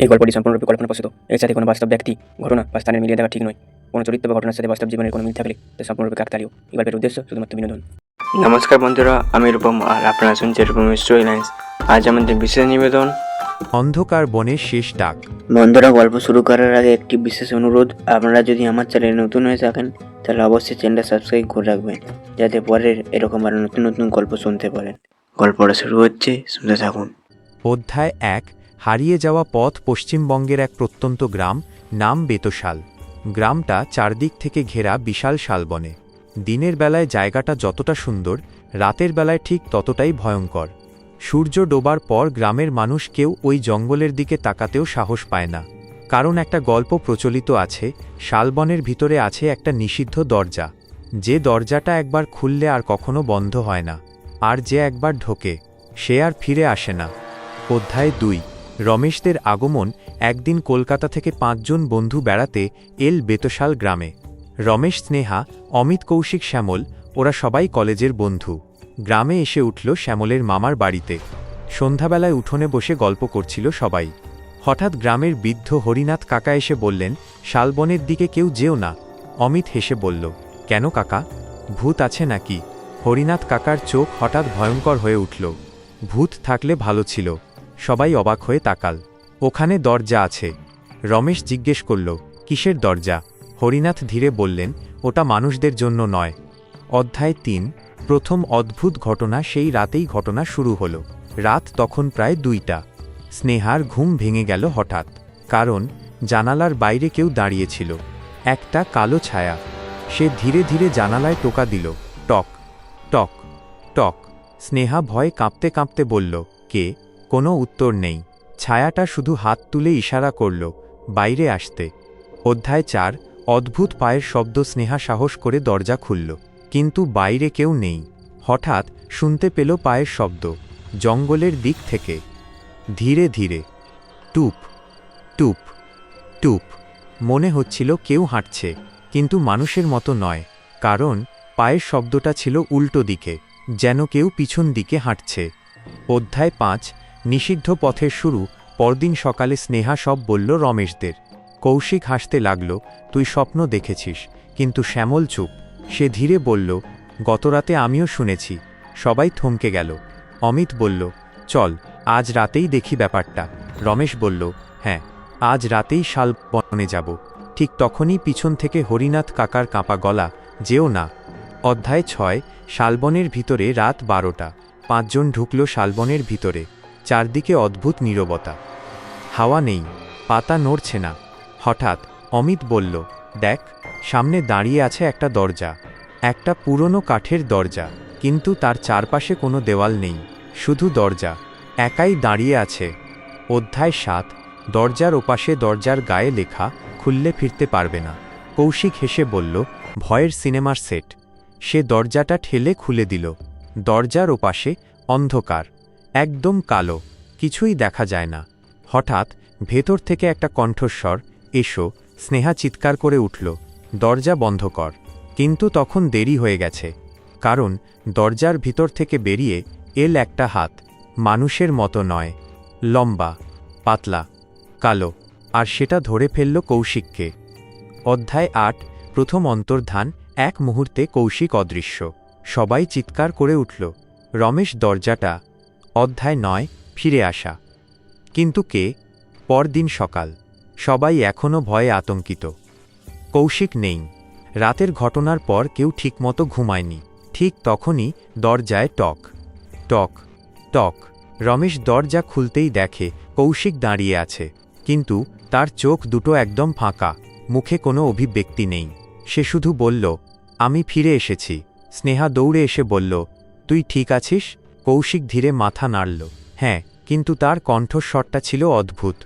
এই গল্পটি সম্পূর্ণরূপে কল্পনাপ্রসূত। এর সাথে কোনো বাস্তব ব্যক্তি, ঘটনা বা স্থানের মিলিয়ে দেওয়া ঠিক নয়। কোনো চরিত্র বা ঘটনার সাথে বাস্তব জীবনের কোনো মিল থাকলে তা সম্পূর্ণরূপে কাকতালীয়। এই গল্পের উদ্দেশ্য শুধুমাত্র বিনোদন। নমস্কার বন্ধুরা, আমি রূপম আর আপনারা শুনছেন রূপম স্টোরি লাইন্স। আজ আমাদের বিশেষ নিবেদন অন্ধকার বনের শেষ ডাক। বন্ধুরা, গল্প শুরু করার আগে একটি বিশেষ অনুরোধ, আপনারা যদি আমার চ্যানেলে নতুন হয়ে থাকেন তাহলে অবশ্যই চ্যানেলটা সাবস্ক্রাইব করে রাখবেন, যাতে পরের এরকম আরও নতুন নতুন গল্প শুনতে পারেন। গল্পটা শুরু হচ্ছে, শুনতে থাকুন। অধ্যায় ১। হারিয়ে যাওয়া পথ। পশ্চিমবঙ্গের এক প্রত্যন্ত গ্রাম, নাম বেতশাল। গ্রামটা চারদিক থেকে ঘেরা বিশাল শালবনে। দিনের বেলায় জায়গাটা যতটা সুন্দর, রাতের বেলায় ঠিক ততটাই ভয়ঙ্কর। সূর্য ডোবার পর গ্রামের মানুষ কেউ ওই জঙ্গলের দিকে তাকাতেও সাহস পায় না। কারণ একটা গল্প প্রচলিত আছে, শালবনের ভিতরে আছে একটা নিষিদ্ধ দরজা। যে দরজাটা একবার খুললে আর কখনো বন্ধ হয় না, আর যে একবার ঢোকে সে আর ফিরে আসে না। অধ্যায় ২। রমেশদের আগমন। একদিন কলকাতা থেকে ৫ জন বন্ধু বেড়াতে এল বেতশাল গ্রামে। রমেশ, স্নেহা, অমিত, কৌশিক, শ্যামল, ওরা সবাই কলেজের বন্ধু। গ্রামে এসে উঠল শ্যামলের মামার বাড়িতে। সন্ধ্যাবেলায় উঠোনে বসে গল্প করছিল সবাই। হঠাৎ গ্রামের বৃদ্ধ হরিনাথ কাকা এসে বললেন, শালবনের দিকে কেউ যেও না। অমিত হেসে বলল, কেন কাকা, ভূত আছে নাকি? হরিনাথ কাকার চোখ হঠাৎ ভয়ঙ্কর হয়ে উঠল। ভূত থাকলে ভালো ছিল। সবাই অবাক হয়ে তাকাল। ওখানে দরজা আছে। রমেশ জিজ্ঞেস করল, কিসের দরজা? হরিনাথ ধীরে বললেন, ওটা মানুষদের জন্য নয়। অধ্যায় ৩। প্রথম অদ্ভুত ঘটনা। সেই রাতেই ঘটনা শুরু হলো। রাত তখন প্রায় ২টা। স্নেহার ঘুম ভেঙে গেল হঠাৎ, কারণ জানালার বাইরে কেউ দাঁড়িয়েছিল, একটা কালো ছায়া। সে ধীরে ধীরে জানালায় টোকা দিল, টক টক টক। স্নেহা ভয়ে কাঁপতে কাঁপতে বলল, কে? কোনো উত্তর নেই। ছায়াটা শুধু হাত তুলে ইশারা করল, বাইরে আসতে। অধ্যায় ৪। অদ্ভুত পায়ের শব্দ। স্নেহা সাহস করে দরজা খুলল, কিন্তু বাইরে কেউ নেই। হঠাৎ শুনতে পেল পায়ের শব্দ, জঙ্গলের দিক থেকে। ধীরে ধীরে, টুপ টুপ টুপ। মনে হচ্ছিল কেউ হাঁটছে, কিন্তু মানুষের মতো নয়, কারণ পায়ের শব্দটা ছিল উল্টো দিকে, যেন কেউ পিছন দিকে হাঁটছে। অধ্যায় ৫। নিষিদ্ধ পথের শুরু। পরদিন সকালে স্নেহা সব বলল রমেশদের। কৌশিক হাসতে লাগল, তুই স্বপ্ন দেখেছিস? কিন্তু শ্যামল চুপ। সে ধীরে বলল, গতরাতে আমিও শুনেছি। সবাই থমকে গেল। অমিত বলল, চল আজ রাতেই দেখি ব্যাপারটা। রমেশ বলল, হ্যাঁ, আজ রাতেই শালবনে যাব। ঠিক তখনই পিছন থেকে হরিনাথ কাকার কাঁপা গলা, যেও না। অধ্যায় ৬। শালবনের ভিতরে। রাত ১২টা। ৫ জন ঢুকল শালবনের ভিতরে। চারদিকে অদ্ভুত নীরবতা। হাওয়া নেই, পাতা নড়ছে না। হঠাৎ অমিত বলল, দেখ, সামনে দাঁড়িয়ে আছে একটা দরজা। একটা পুরনো কাঠের দরজা, কিন্তু তার চারপাশে কোনো দেওয়াল নেই, শুধু দরজা একাই দাঁড়িয়ে আছে। অধ্যায় ৭। দরজার ওপাশে। দরজার গায়ে লেখা, খুললে ফিরতে পারবে না। কৌশিক হেসে বলল, ভয়ের সিনেমার সেট। সে দরজাটা ঠেলে খুলে দিল। দরজার ওপাশে অন্ধকার, একদম কালো, কিছুই দেখা যায় না। হঠাৎ ভেতর থেকে একটা কণ্ঠস্বর, এসো। স্নেহা চিৎকার করে উঠল, দরজা বন্ধ কর। কিন্তু তখন দেরি হয়ে গেছে, কারণ দরজার ভিতর থেকে বেরিয়ে এল একটা হাত, মানুষের মতো নয়, লম্বা, পাতলা, কালো, আর সেটা ধরে ফেলল কৌশিককে। অধ্যায় ৮। প্রথম অন্তর্ধান। এক মুহূর্তে কৌশিক অদৃশ্য। সবাই চিৎকার করে উঠল, রমেশ দরজাটা। অধ্যায় ৯। ফিরে আসা। কিন্তু কে? পরদিন সকাল। সবাই এখনও ভয়ে আতঙ্কিত। কৌশিক নেই। রাতের ঘটনার পর কেউ ঠিকমতো ঘুমায়নি। ঠিক তখনই দরজায় টক টক টক। রমেশ দরজা খুলতেই দেখে কৌশিক দাঁড়িয়ে আছে, কিন্তু তার চোখ দুটো একদম ফাঁকা, মুখে কোনো অভিব্যক্তি নেই। সে শুধু বলল, আমি ফিরে এসেছি। স্নেহা দৌড়ে এসে বলল, তুই ঠিক আছিস? কৌশিক ধীরে মাথা নাড়ল, হ্যাঁ, কিন্তু তার কণ্ঠস্বরটা ছিল অদ্ভুত,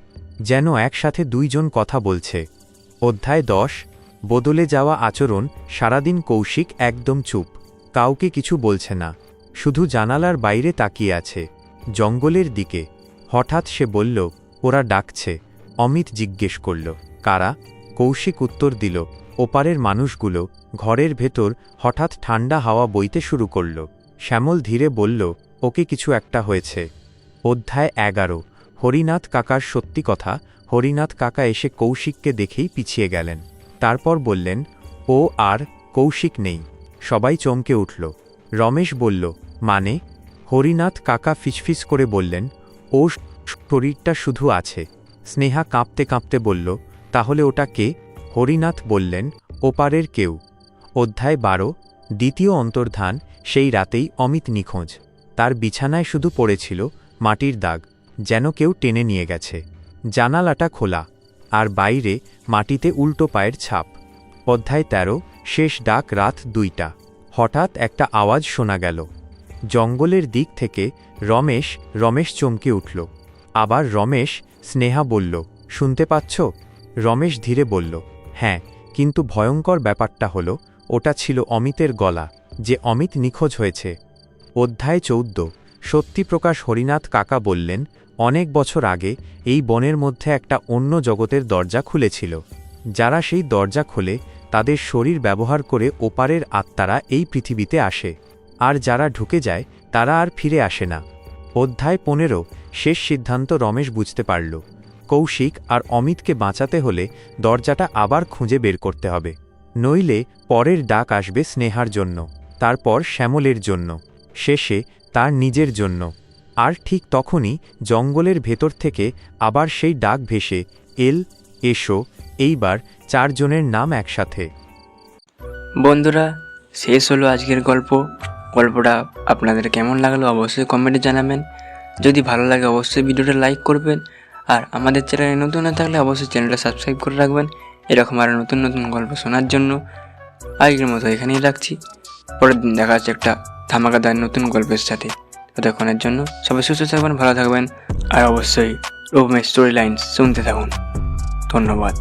যেন একসাথে ২ জন কথা বলছে। অধ্যায় ১০। বদলে যাওয়া আচরণ। সারাদিন কৌশিক একদম চুপ, কাউকে কিছু বলছে না, শুধু জানালার বাইরে তাকিয়ে আছে, জঙ্গলের দিকে। হঠাৎ সে বলল, ওরা ডাকছে। অমিত জিজ্ঞেস করল, কারা? কৌশিক উত্তর দিল, ওপারের মানুষগুলো। ঘরের ভেতর হঠাৎ ঠান্ডা হাওয়া বইতে শুরু করল। শ্যামল ধীরে বলল, ওকে কিছু একটা হয়েছে। অধ্যায় ১১। হরিনাথ কাকার সত্যি কথা। হরিনাথ কাকা এসে কৌশিককে দেখেই পিছিয়ে গেলেন। তারপর বললেন, ও আর কৌশিক নেই। সবাই চমকে উঠল। রমেশ বলল, মানে? হরিনাথ কাকা ফিসফিস করে বললেন, ও শরীরটা শুধু আছে। স্নেহা কাঁপতে কাঁপতে বলল, তাহলে ওটা কে? হরিনাথ বললেন, ওপারের কেউ। অধ্যায় 12, দ্বিতীয় অন্তর্ধান। সেই রাতেই অমিত নিখোঁজ। তার বিছানায় শুধু পড়েছিল মাটির দাগ, যেন কেউ টেনে নিয়ে গেছে। জানালাটা খোলা, আর বাইরে মাটিতে উল্টো পায়ের ছাপ। অধ্যায় 13, শেষ ডাক। রাত 2টা। হঠাৎ একটা আওয়াজ শোনা গেল। জঙ্গলের দিক থেকে। রমেশ চমকে উঠল। আবার রমেশ। স্নেহা বলল, শুনতে পাচ্ছ? রমেশ ধীরে বলল, হ্যাঁ, কিন্তু ভয়ঙ্কর ব্যাপারটা হলো ওটা ছিল অমিতের গলা, যে অমিত নিখোঁজ হয়েছে। অধ্যায় 14, সত্যিপ্রকাশ। হরিনাথ কাকা বললেন, অনেক বছর আগে এই বনের মধ্যে একটা অন্য জগতের দরজা খুলেছিল। যারা সেই দরজা খোলে তাদের শরীর ব্যবহার করে ওপারের আত্মারা এই পৃথিবীতে আসে, আর যারা ঢুকে যায় তারা আর ফিরে আসে না। অধ্যায় 15, শেষ সিদ্ধান্ত। রমেশ বুঝতে পারল, কৌশিক আর অমিতকে বাঁচাতে হলে দরজাটা আবার খুঁজে বের করতে হবে, নইলে পরের ডাক আসবে স্নেহার জন্য, তারপর শ্যামলের জন্য, শেষে তার নিজের জন্য। আর ঠিক তখনই জঙ্গলের ভেতর থেকে আবার সেই ডাক ভেসে এসো। এইবার 4 জনের নাম একসাথে। বন্ধুরা, শেষ হলো আজকের গল্পটা আপনাদের কেমন লাগলো অবশ্যই কমেন্টে জানাবেন। যদি ভালো লাগে অবশ্যই ভিডিওটা লাইক করবেন, আর আমাদের চ্যানেলে নতুন না থাকলে অবশ্যই চ্যানেলটা সাবস্ক্রাইব করে রাখবেন এরকম আরও নতুন নতুন গল্প শোনার জন্য। আজকের মতো এখানেই রাখছি। পরের দিন দেখা যাচ্ছে একটা ধামাকাদার নতুন গল্পের সাথে। ততক্ষণের জন্য সবাই সুস্থ থাকবেন, ভালো থাকবেন, আর অবশ্যই রূপমের স্টোরি লাইন শুনতে থাকুন। ধন্যবাদ।